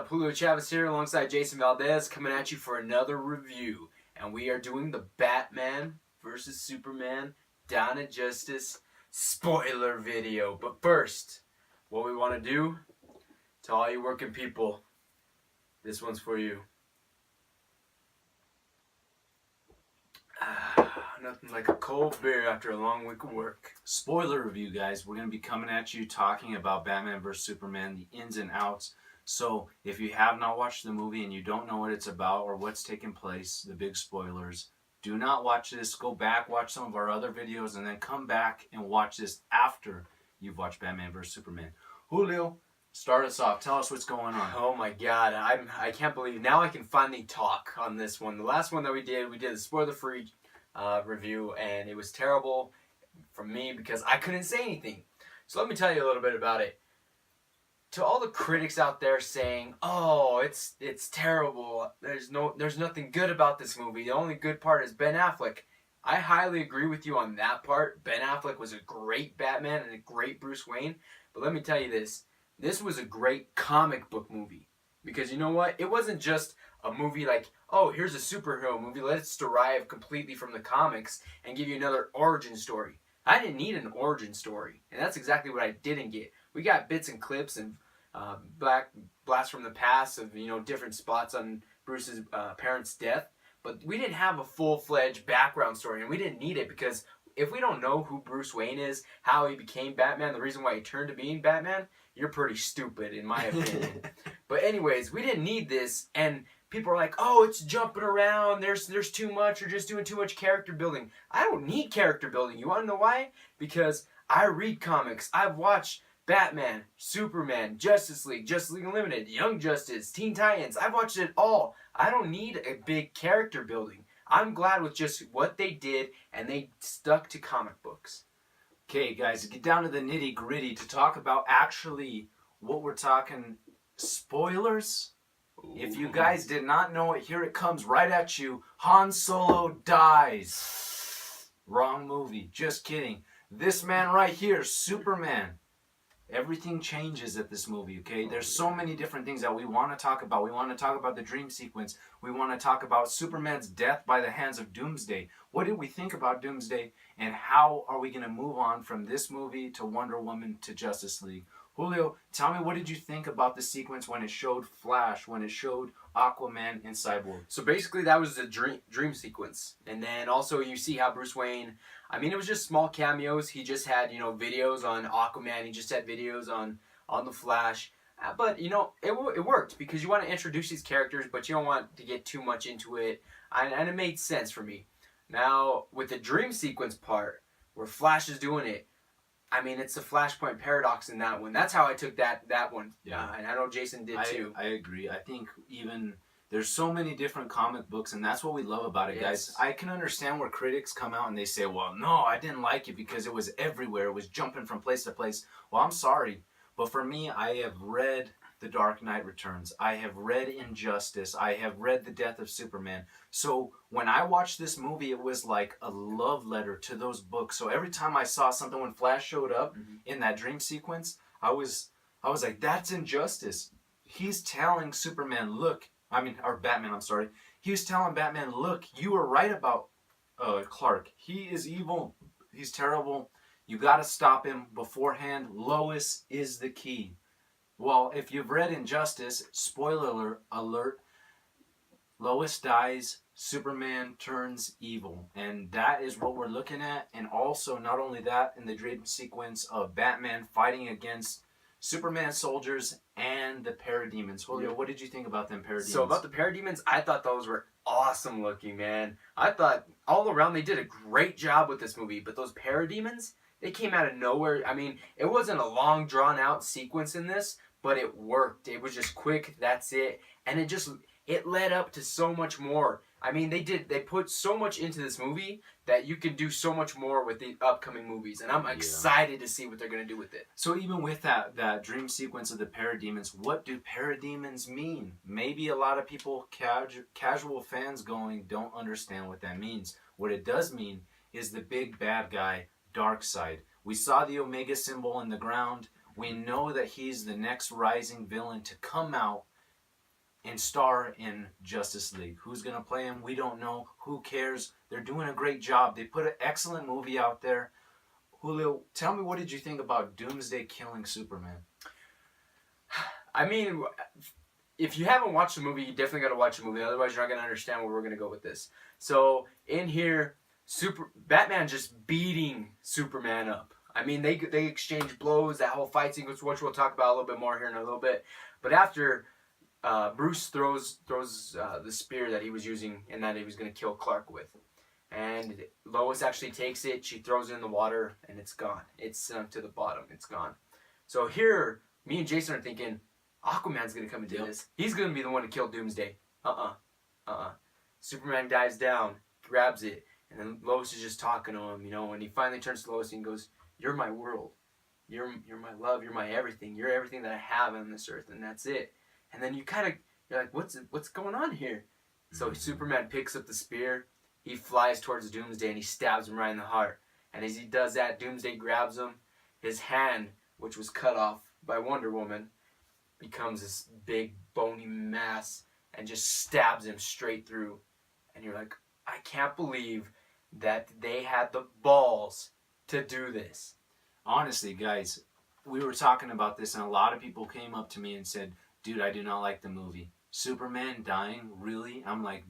up? Julio Chavez here alongside Jason Valdez coming at you for another review. And we are doing the Batman vs. Superman Dawn of Justice spoiler video. But first, what we want to do, to all you working people, this one's for you. Nothing like a cold beer after a long week of work. Spoiler review, guys. We're going to be coming at you talking about Batman vs. Superman, the ins and outs. So if you have not watched the movie and you don't know what it's about or what's taking place, the big spoilers, do not watch this. Go back, watch some of our other videos, and then come back and watch this after you've watched Batman vs. Superman. Julio, start us off. Tell us what's going on. Oh my god, I can't believe now I can finally talk on this one. The last one that we did the spoiler-free review, and it was terrible for me because I couldn't say anything. So let me tell you a little bit about it. To all the critics out there saying, "Oh, it's terrible. There's nothing good about this movie. The only good part is Ben Affleck." I highly agree with you on that part. Ben Affleck was a great Batman and a great Bruce Wayne. But let me tell you this. This was a great comic book movie. Because you know what? It wasn't just a movie like, oh, here's a superhero movie. Let's derive completely from the comics and give you another origin story. I didn't need an origin story. And that's exactly what I didn't get. We got bits and clips and blasts from the past of, different spots on Bruce's parents' death. But we didn't have a full-fledged background story. And we didn't need it because if we don't know who Bruce Wayne is, how he became Batman, the reason why he turned to being Batman, you're pretty stupid in my opinion. But anyways, we didn't need this, and people are like, oh, it's jumping around, there's too much, you're just doing too much character building. I don't need character building. You want to know why? Because I read comics. I've watched Batman, Superman, Justice League Unlimited, Young Justice, Teen Titans. I've watched it all. I don't need a big character building. I'm glad with just what they did, and they stuck to comic books. Okay, guys, get down to the nitty-gritty to talk about actually what we're talking. Spoilers? Ooh. If you guys did not know it, here it comes right at you. Han Solo dies. Wrong movie. Just kidding. This man right here, Superman. Everything changes at this movie, okay? There's so many different things that we want to talk about. We want to talk about the dream sequence. We want to talk about Superman's death by the hands of Doomsday. What did we think about Doomsday? And how are we going to move on from this movie to Wonder Woman to Justice League? Julio, tell me, what did you think about the sequence when it showed Flash, when it showed Aquaman and Cyborg? So basically that was the dream sequence. And then also you see how Bruce Wayne, it was just small cameos. He just had, videos on Aquaman. He just had videos on the Flash. But, it worked because you want to introduce these characters, but you don't want to get too much into it. And it made sense for me. Now, with the dream sequence part, where Flash is doing it, it's the Flashpoint paradox in that one. That's how I took that one. Yeah. And I know Jason did too. I agree. I think even there's so many different comic books, and that's what we love about it, yes. Guys. I can understand where critics come out and they say, well, no, I didn't like it because it was everywhere. It was jumping from place to place. Well, I'm sorry. But for me, I have read The Dark Knight Returns. I have read Injustice. I have read The Death of Superman. So when I watched this movie, it was like a love letter to those books. So every time I saw something, when Flash showed up in that dream sequence, I was like, that's Injustice. He's telling Superman, or Batman, I'm sorry. He was telling Batman, look, you were right about Clark. He is evil. He's terrible. You got to stop him beforehand. Lois is the key. Well, if you've read Injustice, spoiler alert, Lois dies, Superman turns evil. And that is what we're looking at. And also, not only that, in the dream sequence of Batman fighting against Superman soldiers and the parademons. Julio, what did you think about them parademons? So about the parademons, I thought those were awesome looking, man. I thought all around they did a great job with this movie. But those parademons, they came out of nowhere. It wasn't a long drawn out sequence in this, but it worked. It was just quick, that's it. And it led up to so much more. They put so much into this movie that you can do so much more with the upcoming movies. And I'm excited to see what they're going to do with it. So even with that dream sequence of the parademons, what do parademons mean? Maybe a lot of people, casual fans don't understand what that means. What it does mean is the big bad guy, Darkseid. We saw the Omega symbol in the ground. We know that he's the next rising villain to come out and star in Justice League. Who's going to play him? We don't know. Who cares? They're doing a great job. They put an excellent movie out there. Julio, tell me, what did you think about Doomsday killing Superman? I mean, if you haven't watched the movie, you definitely got to watch the movie. Otherwise, you're not going to understand where we're going to go with this. So, in here, Batman just beating Superman up. I mean, they exchange blows, that whole fight sequence, which we'll talk about a little bit more here in a little bit. But after Bruce throws the spear that he was using and that he was going to kill Clark with, and Lois actually takes it, she throws it in the water, and it's gone. It's sunk to the bottom. It's gone. So here, me and Jason are thinking, Aquaman's going to come and do this. He's going to be the one to kill Doomsday. Superman dives down, grabs it, and then Lois is just talking to him, and he finally turns to Lois and goes, "You're my world. You're my love. You're my everything. You're everything that I have on this earth, and that's it." And then you're like, what's going on here? So Superman picks up the spear, he flies towards Doomsday, and he stabs him right in the heart. And as he does that, Doomsday grabs him. His hand, which was cut off by Wonder Woman, becomes this big bony mass and just stabs him straight through. And you're like, I can't believe that they had the balls to do this. Honestly, guys, we were talking about this, and a lot of people came up to me and said, "Dude, I do not like the movie. Superman dying, really?" I'm like,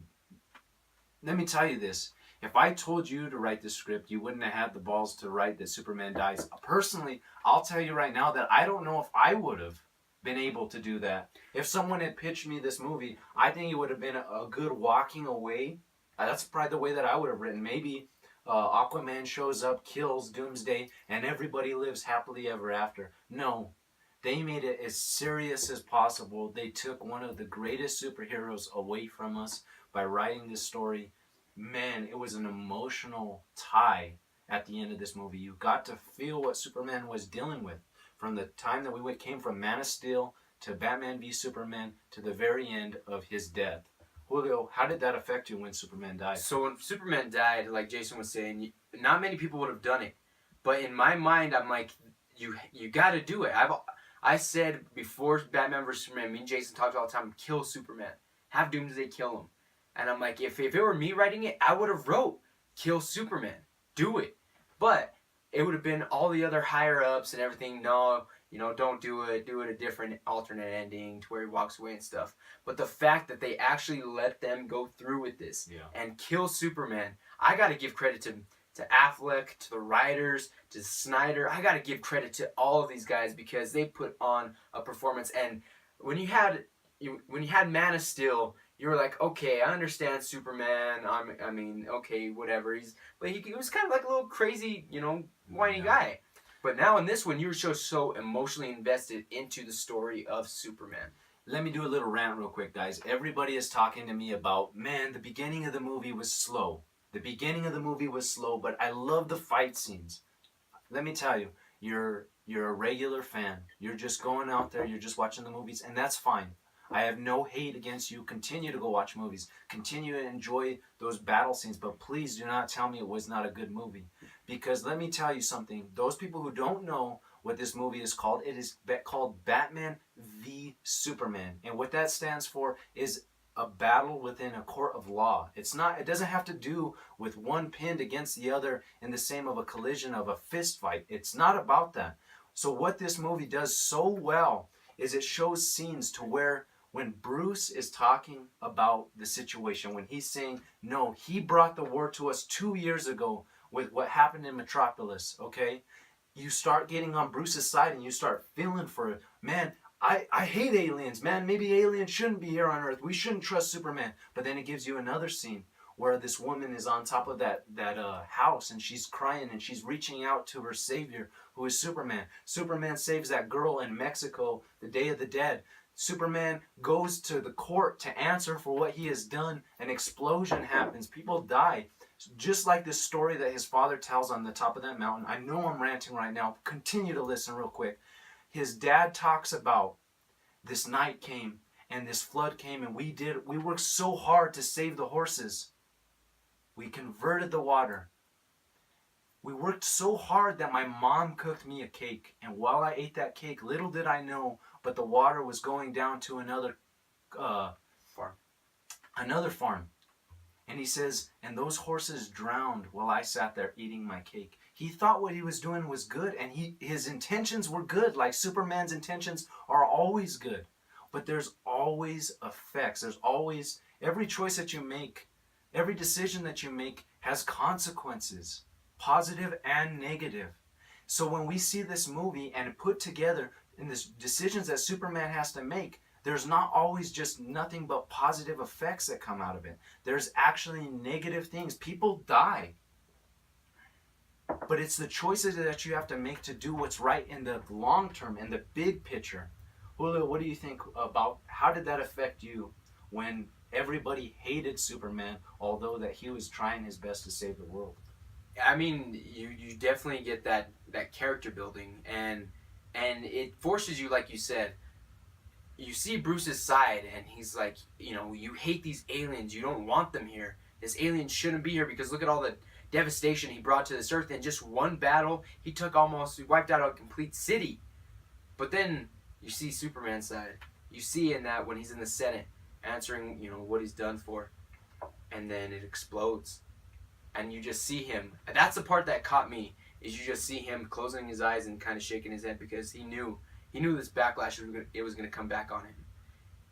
let me tell you this. If I told you to write the script, you wouldn't have had the balls to write that Superman dies. Personally, I'll tell you right now that I don't know if I would have been able to do that. If someone had pitched me this movie, I think it would have been a good walking away. That's probably the way that I would have written. Maybe Aquaman shows up, kills Doomsday, and everybody lives happily ever after. No. They made it as serious as possible. They took one of the greatest superheroes away from us by writing this story. Man, it was an emotional tie at the end of this movie. You got to feel what Superman was dealing with from the time that we came from Man of Steel to Batman v Superman to the very end of his death. Julio, how did that affect you when Superman died? So when Superman died, like Jason was saying, not many people would have done it. But in my mind, I'm like, you got to do it. I said before Batman vs Superman, me and Jason talked all the time, kill Superman. Have Doomsday kill him. And I'm like, if it were me writing it, I would have wrote, kill Superman. Do it. But it would have been all the other higher-ups and everything, no, don't do it. Do it a different alternate ending to where he walks away and stuff. But the fact that they actually let them go through with this and kill Superman, I got to give credit to Affleck, to the writers, to Snyder. I got to give credit to all of these guys because they put on a performance. And when you had Man of Steel, you were like, okay, I understand Superman. I mean, okay, whatever. But he was kind of like a little crazy, whiny guy. But now in this one, you're so emotionally invested into the story of Superman. Let me do a little rant real quick, guys. Everybody is talking to me about, man, the beginning of the movie was slow. The beginning of the movie was slow, but I love the fight scenes. Let me tell you, you're a regular fan. You're just going out there, you're just watching the movies, and that's fine. I have no hate against you. Continue to go watch movies. Continue to enjoy those battle scenes, but please do not tell me it was not a good movie. Because let me tell you something. Those people who don't know what this movie is called, it is called Batman v Superman. And what that stands for is a battle within a court of law. It doesn't have to do with one pinned against the other in the same of a collision of a fist fight. It's not about that. So what this movie does so well is it shows scenes to where when Bruce is talking about the situation, when he's saying, no, he brought the war to us 2 years ago with what happened in Metropolis, okay? You start getting on Bruce's side and you start feeling for it. Man, I hate aliens, man. Maybe aliens shouldn't be here on Earth. We shouldn't trust Superman. But then it gives you another scene where this woman is on top of that house and she's crying and she's reaching out to her savior, who is Superman. Superman saves that girl in Mexico, the Day of the Dead. Superman goes to the court to answer for what he has done. An explosion happens. People die. Just like this story that his father tells on the top of that mountain. I know I'm ranting right now. Continue to listen real quick. His dad talks about this night came and this flood came and we worked so hard to save the horses. We converted the water. We worked so hard that my mom cooked me a cake. And while I ate that cake, little did I know, but the water was going down to another Farm. another farm. And he says, and those horses drowned while I sat there eating my cake. He thought what he was doing was good, and his intentions were good. Like Superman's intentions are always good. But there's always effects. There's always, every choice that you make, every decision that you make has consequences, positive and negative. So when we see this movie and put together in the decisions that Superman has to make, there's not always just nothing but positive effects that come out of it. There's actually negative things. People die. But it's the choices that you have to make to do what's right in the long term, in the big picture. Julio, what do you think about, how did that affect you when everybody hated Superman, although that he was trying his best to save the world? I mean, you definitely get that character building, and it forces you, like you said, you see Bruce's side, and he's like, you know, you hate these aliens, you don't want them here. This alien shouldn't be here because look at all the devastation he brought to this earth. In just one battle, he wiped out a complete city. But then you see Superman's side. You see in that when he's in the Senate answering, you know, what he's done for, and then it explodes. And you just see him. That's the part that caught me, is you just see him closing his eyes and kind of shaking his head because he knew this backlash was going to come back on him.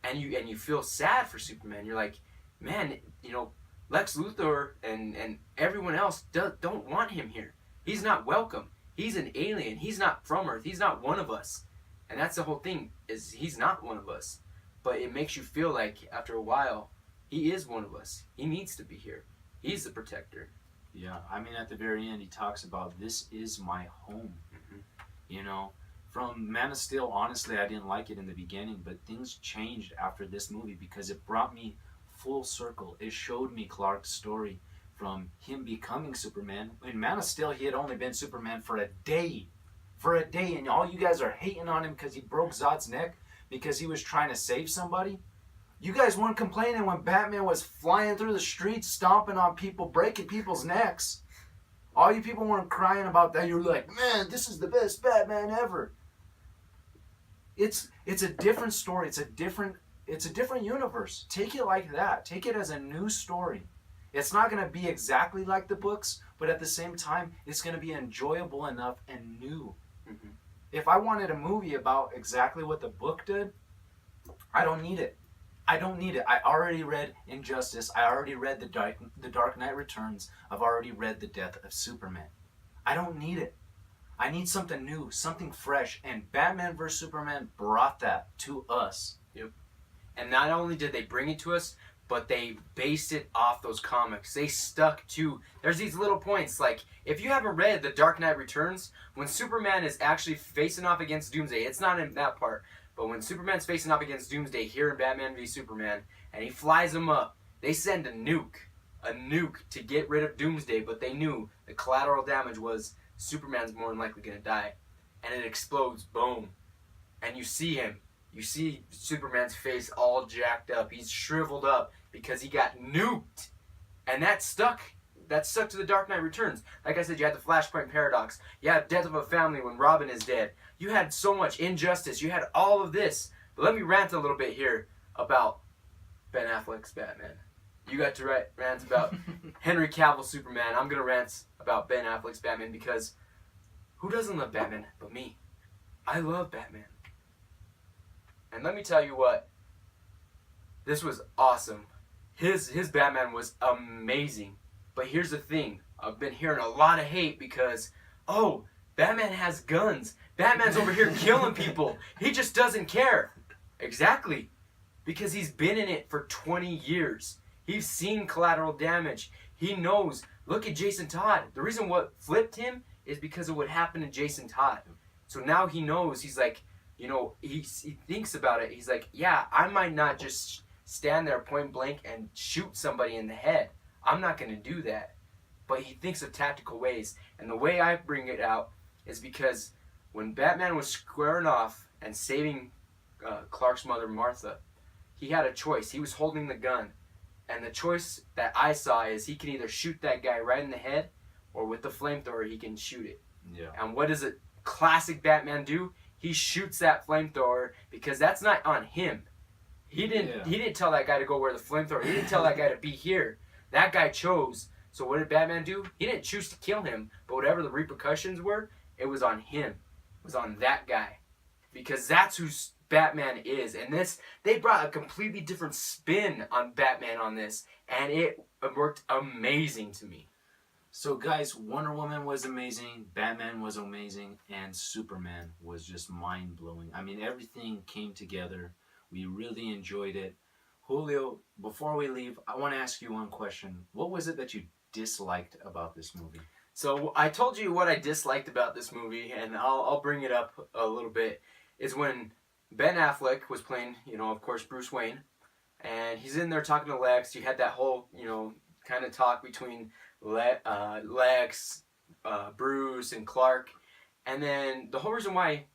And you feel sad for Superman. You're like, man, you know, Lex Luthor and everyone else don't want him here. He's not welcome. He's an alien. He's not from Earth. He's not one of us. And that's the whole thing, is he's not one of us. But it makes you feel like after a while, he is one of us. He needs to be here. He's the protector. Yeah, I mean, at the very end, he talks about, this is my home. Mm-hmm. You know, from Man of Steel, honestly, I didn't like it in the beginning, but things changed after this movie because it brought me full circle. It showed me Clark's story from him becoming Superman. In Man of Steel, he had only been Superman for a day. And all you guys are hating on him because he broke Zod's neck because he was trying to save somebody. You guys weren't complaining when Batman was flying through the streets, stomping on people, breaking people's necks. All you people weren't crying about that. You're like, man, this is the best Batman ever. It's a different story. It's a different universe. Take it like that. Take it as a new story. It's not going to be exactly like the books, but at the same time, it's going to be enjoyable enough and new. Mm-hmm. If I wanted a movie about exactly what the book did, I don't need it. I already read Injustice. I already read The Dark Knight Returns. I've already read The Death of Superman. I don't need it. I need something new, something fresh. And Batman vs. Superman brought that to us. Yep. And not only did they bring it to us, but they based it off those comics. They stuck to, there's these little points, like, if you haven't read The Dark Knight Returns, when Superman is actually facing off against Doomsday, it's not in that part, but when Superman's facing off against Doomsday here in Batman v Superman, and he flies him up, they send a nuke to get rid of Doomsday, but they knew the collateral damage was Superman's more than likely going to die. And it explodes, boom. And you see him. You see Superman's face all jacked up. He's shriveled up because he got nuked. And that stuck to The Dark Knight Returns. Like I said, you had the Flashpoint Paradox. You had Death of a Family when Robin is dead. You had so much injustice. You had all of this. But let me rant a little bit here about Ben Affleck's Batman. You got to rant about Henry Cavill's Superman. I'm going to rant about Ben Affleck's Batman because who doesn't love Batman but me? I love Batman. And let me tell you what, this was awesome. His Batman was amazing. But here's the thing, I've been hearing a lot of hate because, oh, Batman has guns. Batman's over here killing people. He just doesn't care. Exactly. Because he's been in it for 20 years. He's seen collateral damage. He knows. Look at Jason Todd. The reason what flipped him is because of what happened to Jason Todd. So now he knows. He's like, you know, he thinks about it. He's like, yeah, I might not just stand there point blank and shoot somebody in the head. I'm not going to do that. But he thinks of tactical ways. And the way I bring it out is because when Batman was squaring off and saving Clark's mother, Martha, he had a choice. He was holding the gun. And the choice that I saw is he can either shoot that guy right in the head or with the flamethrower he can shoot it. Yeah. And what does a classic Batman do? He shoots that flamethrower because that's not on him. He didn't. Yeah. He didn't tell that guy to go wear the flamethrower. He didn't tell that guy to be here. That guy chose. So what did Batman do? He didn't choose to kill him, but whatever the repercussions were, it was on him. It was on that guy, because that's who Batman is. And they brought a completely different spin on Batman on this, and it worked amazing to me. So guys, Wonder Woman was amazing, Batman was amazing, and Superman was just mind-blowing. I mean, everything came together. We really enjoyed it. Julio, before we leave, I want to ask you one question. What was it that you disliked about this movie? So I told you what I disliked about this movie, and I'll bring it up a little bit, is when Ben Affleck was playing, of course, Bruce Wayne, and he's in there talking to Lex. You had that whole, kind of talk between Lex, Bruce, and Clark, and then the whole reason why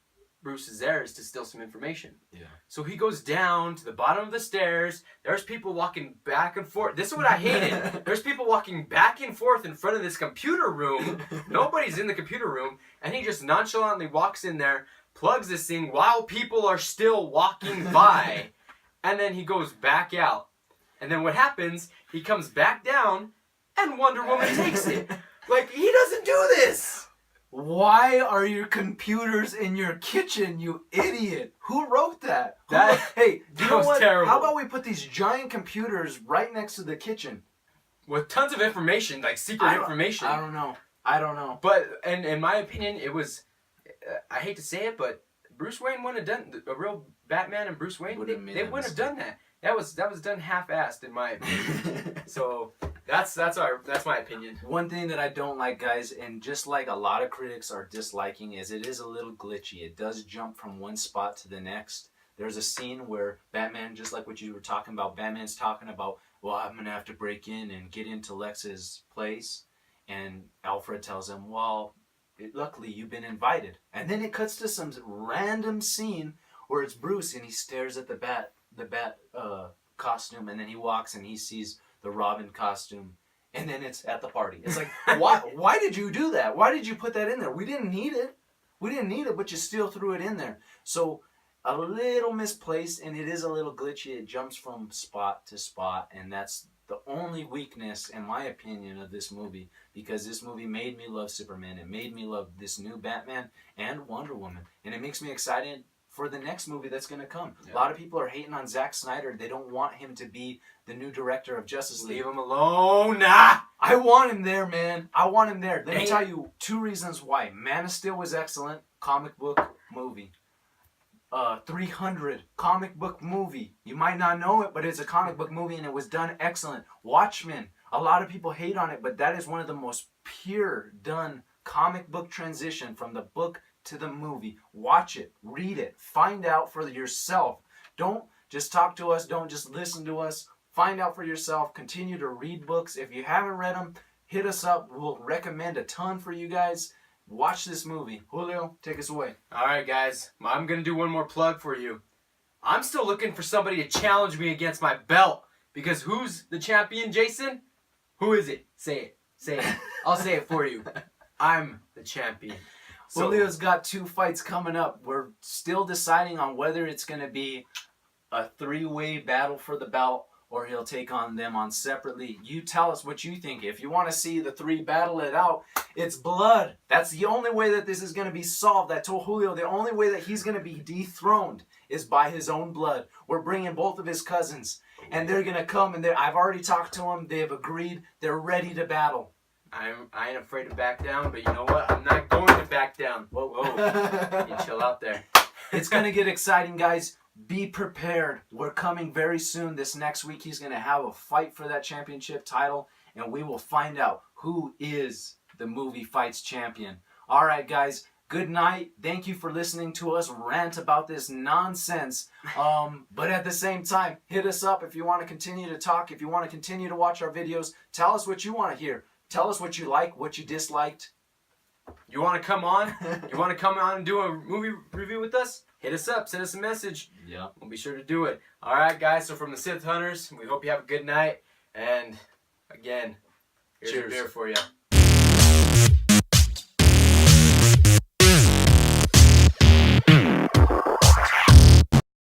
Bruce is there is to steal some information. Yeah. So he goes down to the bottom of the stairs. There's people walking back and forth. This is what I hated. There's people walking back and forth in front of this computer room. Nobody's in the computer room, and he just nonchalantly walks in there, plugs this thing while people are still walking by, and then he goes back out. And then what happens, he comes back down, and Wonder Woman takes it. Like, he doesn't do this. Why are your computers in your kitchen, you idiot? Who wrote that? Hey, that was terrible. How about we put these giant computers right next to the kitchen? With tons of information, like secret information. I don't know. But, and in my opinion, it was, I hate to say it, but Bruce Wayne wouldn't have done, a real Batman and Bruce Wayne, they wouldn't have done that. That was done half-assed, in my opinion. So that's my opinion. One thing that I don't like, guys, and just like a lot of critics are disliking, is it is a little glitchy. It does jump from one spot to the next. There's a scene where Batman, just like what you were talking about, Batman's talking about, well, I'm going to have to break in and get into Lex's place. And Alfred tells him, well, luckily you've been invited. And then it cuts to some random scene where it's Bruce and he stares at the bat costume, and then he walks and he sees the Robin costume, and then it's at the party. It's like, why did you do that? Why did you put that in there? We didn't need it, but you still threw it in there. So a little misplaced, and it is a little glitchy. It jumps from spot to spot, and that's the only weakness, in my opinion, of this movie, because this movie made me love Superman. It made me love this new Batman and Wonder Woman, and it makes me excited for the next movie that's going to come. Yeah. A lot of people are hating on Zack Snyder. They don't want him to be the new director of Justice League. Leave him alone. Nah. I want him there, man. I want him there. Let me tell you 2 reasons why. Man of Steel was excellent. Comic book movie. 300 comic book movie. You might not know it, but it's a comic book movie, and it was done excellent. Watchmen. A lot of people hate on it, but that is one of the most pure done comic book transition from the book to the movie. Watch it, read it, find out for yourself. Don't just talk to us, don't just listen to us. Find out for yourself. Continue to read books. If you haven't read them, hit us up. We'll recommend a ton for you guys. Watch this movie. Julio, take us away. All right, guys. I'm going to do one more plug for you. I'm still looking for somebody to challenge me against my belt, because who's the champion, Jason? Who is it? Say it. Say it. I'll say it for you. I'm the champion. So, Julio's got 2 fights coming up. We're still deciding on whether it's going to be a 3-way battle for the belt, or he'll take on them on separately. You tell us what you think. If you want to see the 3 battle it out, it's blood. That's the only way that this is going to be solved. I told Julio the only way that he's going to be dethroned is by his own blood. We're bringing both of his cousins, and they're going to come, and I've already talked to them. They have agreed. They're ready to battle. I ain't afraid to back down, but you know what? I'm not going to back down. Whoa. You chill out there. It's going to get exciting, guys. Be prepared. We're coming very soon. This next week, he's going to have a fight for that championship title, and we will find out who is the Movie Fights champion. All right, guys. Good night. Thank you for listening to us rant about this nonsense. But at the same time, hit us up if you want to continue to talk, if you want to continue to watch our videos. Tell us what you want to hear. Tell us what you like, what you disliked. You want to come on? You want to come on and do a movie review with us? Hit us up. Send us a message. Yeah. We'll be sure to do it. All right, guys. So from the Sith Hunters, we hope you have a good night. And again, here's a beer for you.